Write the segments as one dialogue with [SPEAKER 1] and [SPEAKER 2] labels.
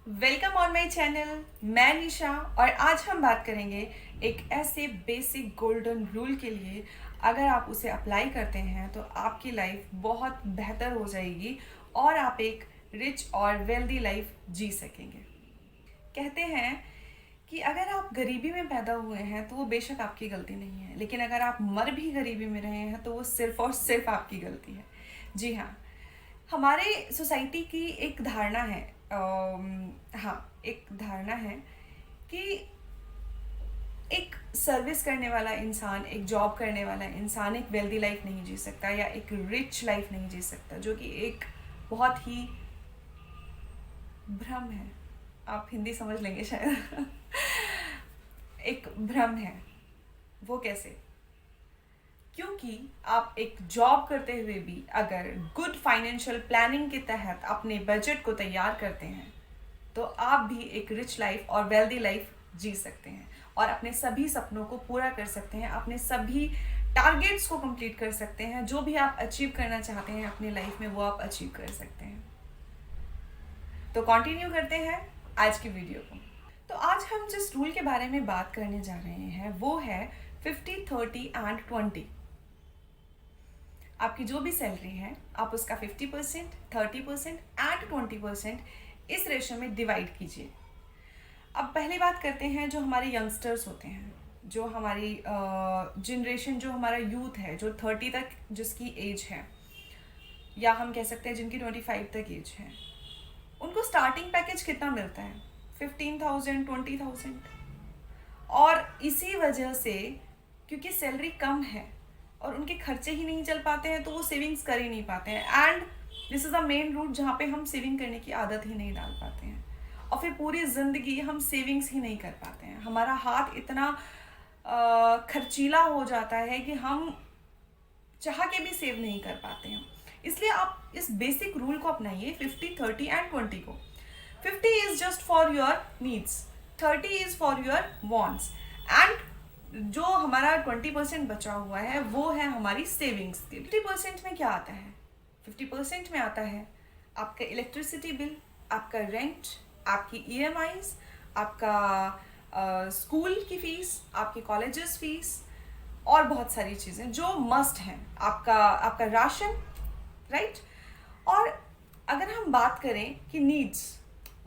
[SPEAKER 1] Welcome on my channel. मैं निशा और आज हम बात करेंगे एक ऐसे बेसिक गोल्डन रूल के लिए। अगर आप उसे अप्लाई करते हैं तो आपकी लाइफ बहुत बेहतर हो जाएगी और आप एक रिच और वेल्दी लाइफ जी सकेंगे। कहते हैं कि अगर आप गरीबी में पैदा हुए हैं तो वो बेशक आपकी गलती नहीं है, लेकिन अगर आप मर भी गरीबी में रहे हैं तो वो सिर्फ और सिर्फ आपकी गलती है। जी हाँ, हमारे सोसाइटी की एक धारणा है, हाँ, एक धारणा है कि एक सर्विस करने वाला इंसान, एक जॉब करने वाला इंसान एक वेल्दी लाइफ नहीं जी सकता या एक रिच लाइफ नहीं जी सकता, जो कि एक बहुत ही भ्रम है। आप हिंदी समझ लेंगे शायद। एक भ्रम है। वो कैसे? क्योंकि आप एक जॉब करते हुए भी अगर गुड फाइनेंशियल प्लानिंग के तहत अपने बजट को तैयार करते हैं तो आप भी एक रिच लाइफ और वेल्दी लाइफ जी सकते हैं और अपने सभी सपनों को पूरा कर सकते हैं, अपने सभी टारगेट्स को कंप्लीट कर सकते हैं। जो भी आप अचीव करना चाहते हैं अपनी लाइफ में वो आप अचीव कर सकते हैं। तो कंटिन्यू करते हैं आज की वीडियो को। तो आज हम जिस रूल के बारे में बात करने जा रहे हैं वो है 50, 30 एंड 20। आपकी जो भी सैलरी है आप उसका 50%, 30% एंड 20% इस रेशो में डिवाइड कीजिए। अब पहली बात करते हैं जो हमारे यंगस्टर्स होते हैं, जो हमारी जनरेशन, जो हमारा यूथ है, जो 30 तक जिसकी एज है, या हम कह सकते हैं जिनकी 25 तक एज है, उनको स्टार्टिंग पैकेज कितना मिलता है? 15,000, 20,000। और इसी वजह से, क्योंकि सैलरी कम है और उनके खर्चे ही नहीं चल पाते हैं तो वो सेविंग्स कर ही नहीं पाते हैं। And this is the main root जहाँ पे हम सेविंग करने की आदत ही नहीं डाल पाते हैं और फिर पूरी ज़िंदगी हम सेविंग्स ही नहीं कर पाते हैं। हमारा हाथ इतना खर्चीला हो जाता है कि हम चाह के भी सेव नहीं कर पाते हैं। इसलिए आप इस बेसिक रूल को अपनाइए, 50, 30 एंड 20 को। 50 is just for your needs, 30 is for your wants and जो हमारा 20% बचा हुआ है वो है हमारी सेविंग्स के लिए। 50% में क्या आता है? 50% में आता है आपका इलेक्ट्रिसिटी बिल, आपका रेंट, आपकी ईएमआईज, आपका स्कूल की फ़ीस, आपकी कॉलेजेस फीस और बहुत सारी चीज़ें जो मस्ट हैं, आपका राशन, राइट। और अगर हम बात करें कि नीड्स,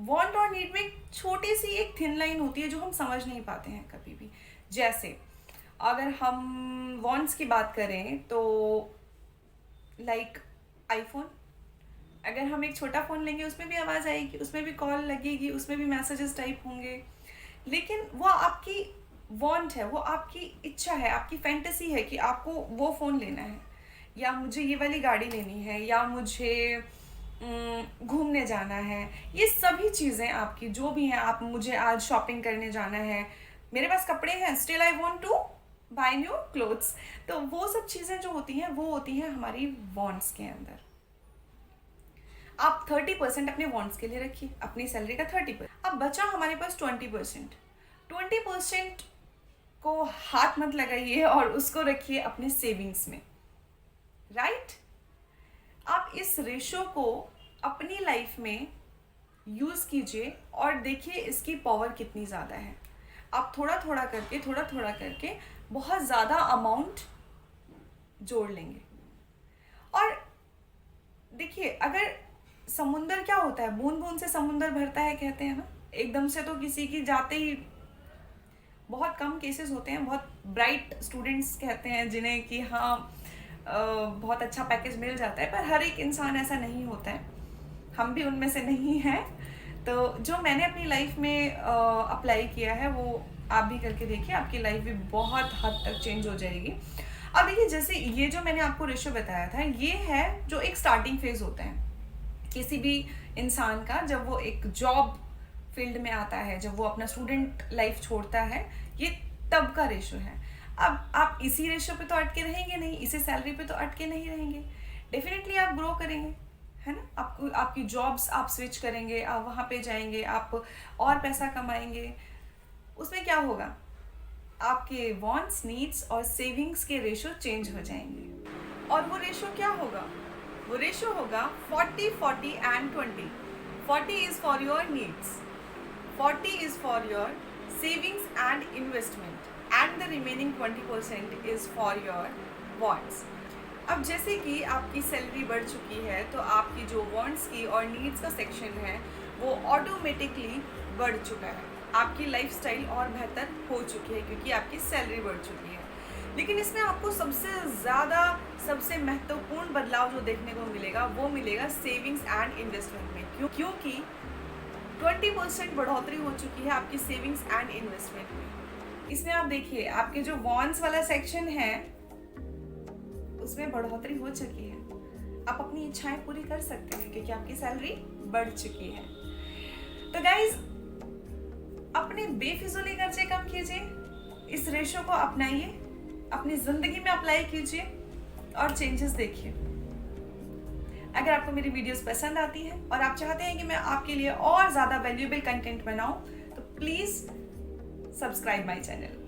[SPEAKER 1] वांट और नीड में छोटी सी एक थिन लाइन होती है जो हम समझ नहीं पाते हैं कभी भी। जैसे अगर हम वांट्स की बात करें तो लाइक आईफोन, अगर हम एक छोटा फ़ोन लेंगे उसमें भी आवाज़ आएगी, उसमें भी कॉल लगेगी, उसमें भी मैसेजेस टाइप होंगे, लेकिन वो आपकी वांट है, वो आपकी इच्छा है, आपकी फैंटेसी है कि आपको वो फ़ोन लेना है, या मुझे ये वाली गाड़ी लेनी है, या मुझे घूमने जाना है। ये सभी चीज़ें आपकी जो भी हैं, आप मुझे आज शॉपिंग करने जाना है, मेरे पास कपड़े हैं, still I want to buy new clothes. तो वो सब चीज़ें जो होती हैं वो होती हैं हमारी वांट्स के अंदर। आप 30% अपने वांट्स के लिए रखिए, अपनी सैलरी का 30%। अब बचा हमारे पास 20%। 20% को हाथ मत लगाइए और उसको रखिए अपने सेविंग्स में, राइट। आप इस रेशो को अपनी लाइफ में यूज़ कीजिए और देखिए इसकी पावर कितनी ज़्यादा है। आप थोड़ा थोड़ा करके बहुत ज़्यादा अमाउंट जोड़ लेंगे। और देखिए, अगर समुंदर क्या होता है, बूंद बूंद से समुंदर भरता है कहते हैं ना, एकदम से तो किसी की जाते ही, बहुत कम केसेस होते हैं, बहुत ब्राइट स्टूडेंट्स कहते हैं जिन्हें कि हाँ बहुत अच्छा पैकेज मिल जाता है, पर हर एक इंसान ऐसा नहीं होता है, हम भी उनमें से नहीं हैं। तो जो मैंने अपनी लाइफ में अप्लाई किया है वो आप भी करके देखिए, आपकी लाइफ भी बहुत हद तक चेंज हो जाएगी। अब देखिए, जैसे ये जो मैंने आपको रेशो बताया था, ये है जो एक स्टार्टिंग फेज होता है किसी भी इंसान का, जब वो एक जॉब फील्ड में आता है, जब वो अपना स्टूडेंट लाइफ छोड़ता है, ये तब का रेशो है। अब आप इसी रेशो पे तो अटके रहेंगे नहीं, इसी सैलरी पे तो अटके नहीं रहेंगे, डेफिनेटली आप ग्रो करेंगे, है ना। आपको आपकी जॉब्स आप स्विच करेंगे, आप वहाँ पे जाएंगे, आप और पैसा कमाएंगे। उसमें क्या होगा, आपके वांट्स, नीड्स और सेविंग्स के रेशो चेंज हो जाएंगे। और वो रेशो क्या होगा? वो रेशो होगा 40, 40 and 20। 40 is for your needs, 40 is for your savings and investment, and the remaining 20% is for your wants. अब जैसे कि आपकी सैलरी बढ़ चुकी है तो आपकी जो वॉन्ट्स की और नीड्स का सेक्शन है वो ऑटोमेटिकली बढ़ चुका है, आपकी लाइफस्टाइल और बेहतर हो चुकी है क्योंकि आपकी सैलरी बढ़ चुकी है। लेकिन इसमें आपको सबसे ज़्यादा सबसे महत्वपूर्ण बदलाव जो देखने को मिलेगा वो मिलेगा सेविंग्स एंड इन्वेस्टमेंट में, क्योंकि 20% बढ़ोतरी हो चुकी है आपकी सेविंग्स एंड इन्वेस्टमेंट में। इसमें आप देखिए आपके जो वॉन्ट्स वाला सेक्शन है उसमें बढ़ोतरी हो चुकी है, आप अपनी इच्छाएं पूरी कर सकते हैं क्योंकि आपकी सैलरी बढ़ चुकी है। तो गाइज अपने बेफिजूली खर्चे कम कीजिए, इस रेशो को अपनाइए, अपनी जिंदगी में अप्लाई कीजिए और चेंजेस देखिए। अगर आपको मेरी वीडियोस पसंद आती है और आप चाहते हैं कि मैं आपके लिए और ज़्यादा वैल्यूएबल कंटेंट बनाऊं तो प्लीज़ सब्सक्राइब माय चैनल।